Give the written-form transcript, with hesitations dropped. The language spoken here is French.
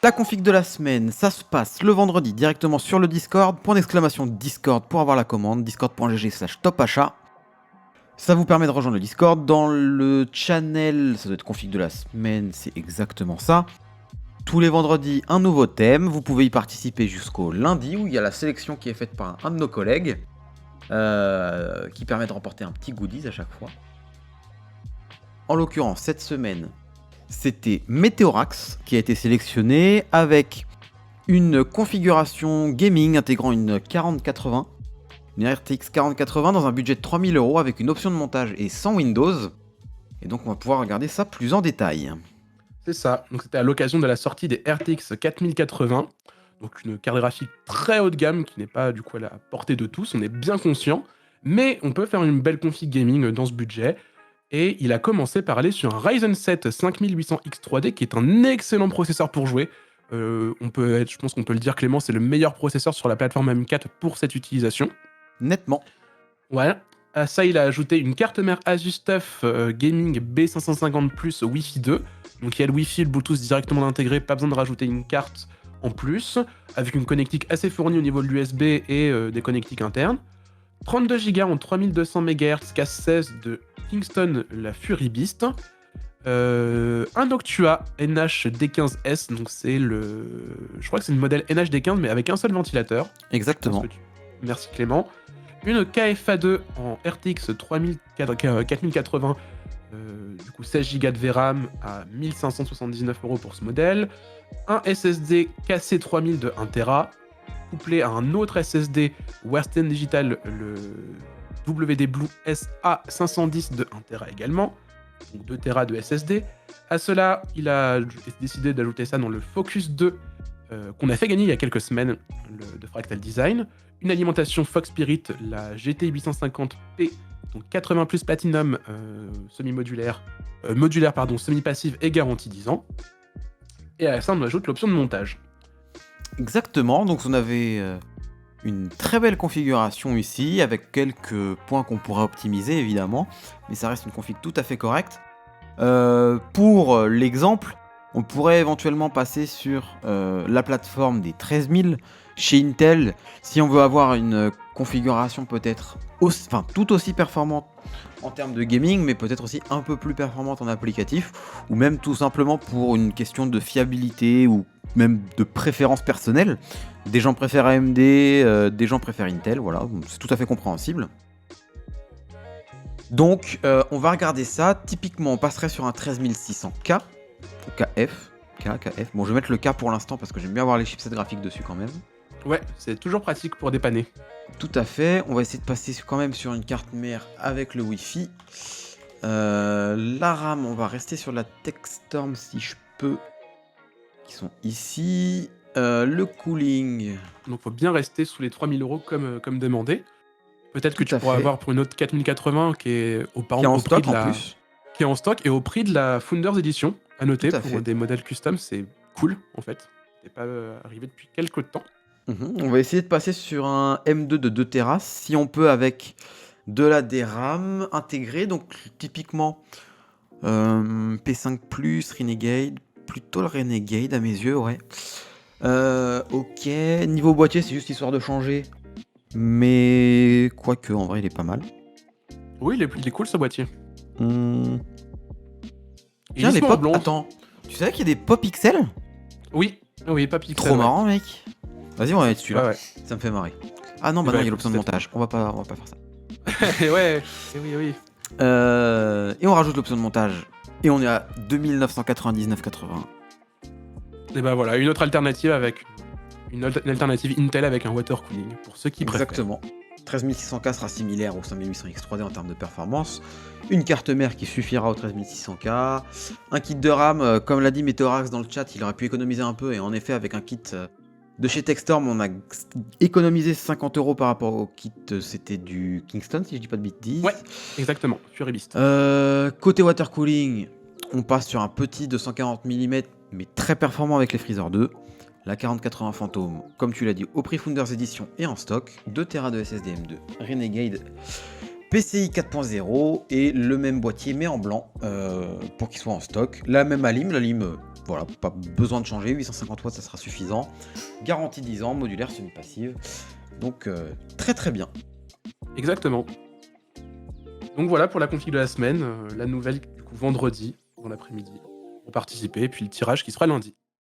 Ta config de la semaine, ça se passe le vendredi directement sur le Discord. Point d'exclamation Discord pour avoir la commande. Discord.gg/topachat. Ça vous permet de rejoindre le Discord. Dans le channel, ça doit être config de la semaine, c'est exactement ça. Tous les vendredis, un nouveau thème. Vous pouvez y participer jusqu'au lundi où il y a la sélection qui est faite par un de nos collègues qui permet de remporter un petit goodies à chaque fois. En l'occurrence, cette semaine, c'était Meteorax qui a été sélectionné avec une configuration gaming intégrant une 4080, une RTX 4080 dans un budget de 3000 € avec une option de montage et sans Windows. Et donc on va pouvoir regarder ça plus en détail. C'est ça, donc c'était à l'occasion de la sortie des RTX 4080, donc une carte graphique très haut de gamme qui n'est pas du coup à la portée de tous, on est bien conscient, mais on peut faire une belle config gaming dans ce budget. Et il a commencé par aller sur un Ryzen 7 5800X3D qui est un excellent processeur pour jouer. Je pense qu'on peut le dire, Clément, c'est le meilleur processeur sur la plateforme M4 pour cette utilisation. Nettement. Voilà. À ça, il a ajouté une carte mère Asus TUF Gaming B550 Wi-Fi 2. Donc il y a le Wi-Fi et le Bluetooth directement intégré, pas besoin de rajouter une carte en plus, avec une connectique assez fournie au niveau de l'USB et des connectiques internes. 32 Go en 3200 MHz, casse 16 de Kingston, la Fury Beast. Un Noctua NH-D15S, donc c'est le... Je crois que c'est le modèle NH-D15, mais avec un seul ventilateur. Exactement. Merci Clément. Une KFA2 en RTX 4080, du coup 16 Go de VRAM à 1579 € pour ce modèle. Un SSD KC3000 de 1 Tera, couplé à un autre SSD Western Digital, le WD Blue SA510 de 1 Tera également, donc 2 Tera de SSD. À cela, il a décidé d'ajouter ça dans le Focus 2 qu'on a fait gagner il y a quelques semaines de Fractal Design. Une alimentation Fox Spirit, la GT 850P, donc 80 plus Platinum, semi-passive et garantie 10 ans. Et à ça, on ajoute l'option de montage. Exactement, donc on avait une très belle configuration ici, avec quelques points qu'on pourrait optimiser évidemment, mais ça reste une config tout à fait correcte. Pour l'exemple, on pourrait éventuellement passer sur la plateforme des 13000 chez Intel, si on veut avoir une configuration peut-être tout aussi performante en termes de gaming, mais peut-être aussi un peu plus performante en applicatif, ou même tout simplement pour une question de fiabilité ou même de préférence personnelle. Des gens préfèrent AMD, des gens préfèrent Intel, voilà, c'est tout à fait compréhensible. Donc on va regarder ça. Typiquement on passerait sur un 13600K ou KF. Bon, je vais mettre le K pour l'instant parce que j'aime bien avoir les chipsets graphiques dessus quand même. Ouais, c'est toujours pratique pour dépanner. Tout à fait. On va essayer de passer quand même sur une carte mère avec le Wi-Fi. La RAM, on va rester sur la Techstorm si je peux, qui sont ici. Le cooling. Donc faut bien rester sous les 3000 € comme demandé. Peut-être que Tout à tu pourras fait. avoir pour une autre 4080 qui est Qui est en stock en plus. qui est en stock et au prix de la Founders Edition, à noter, Tout à pour fait. des modèles custom, c'est cool en fait. C'est pas arrivé depuis quelques temps. On va essayer de passer sur un M2 de 2 Tera, si on peut, avec de la DRAM intégrée. Donc typiquement P5+, Renegade, plutôt le Renegade à mes yeux, ouais. Ok, niveau boîtier, c'est juste histoire de changer. Mais quoique, en vrai, il est pas mal. Oui, il est cool ce boîtier. Tiens, les pop... Attends, tu savais qu'il y a des pop XL? Oui, pas pixel. Trop marrant, mec. Vas-y, on va mettre celui-là. Ouais. Ça me fait marrer. Ah non, bah non, il y a l'option de montage. On va pas faire ça. Ouais, oui. Et on rajoute l'option de montage. Et on est à 2999,80. Et bah voilà, une autre alternative avec une alternative Intel avec un water cooling pour ceux qui préfèrent. Exactement. 13600K sera similaire au 5800X3D en termes de performance. Une carte mère qui suffira au 13600K. Un kit de RAM, comme l'a dit Meteorax dans le chat, il aurait pu économiser un peu. Et en effet, avec un kit de chez Techstorm, on a économisé 50 € par rapport au kit. C'était du Kingston, si je dis pas de bêtises. Ouais, exactement, Fury Beast. Côté water cooling, on passe sur un petit 240 mm, mais très performant avec les Freezer 2. La 4080 Phantom, comme tu l'as dit, au prix Founders Edition et en stock. 2 Tera de SSD M2, Renegade PCI 4.0 et le même boîtier mais en blanc pour qu'il soit en stock. La même la lime, voilà, pas besoin de changer, 850 watts ça sera suffisant. Garantie 10 ans, modulaire semi-passive, donc très très bien. Exactement. Donc voilà pour la config de la semaine, la nouvelle du coup vendredi dans l'après-midi pour participer, et puis le tirage qui sera lundi.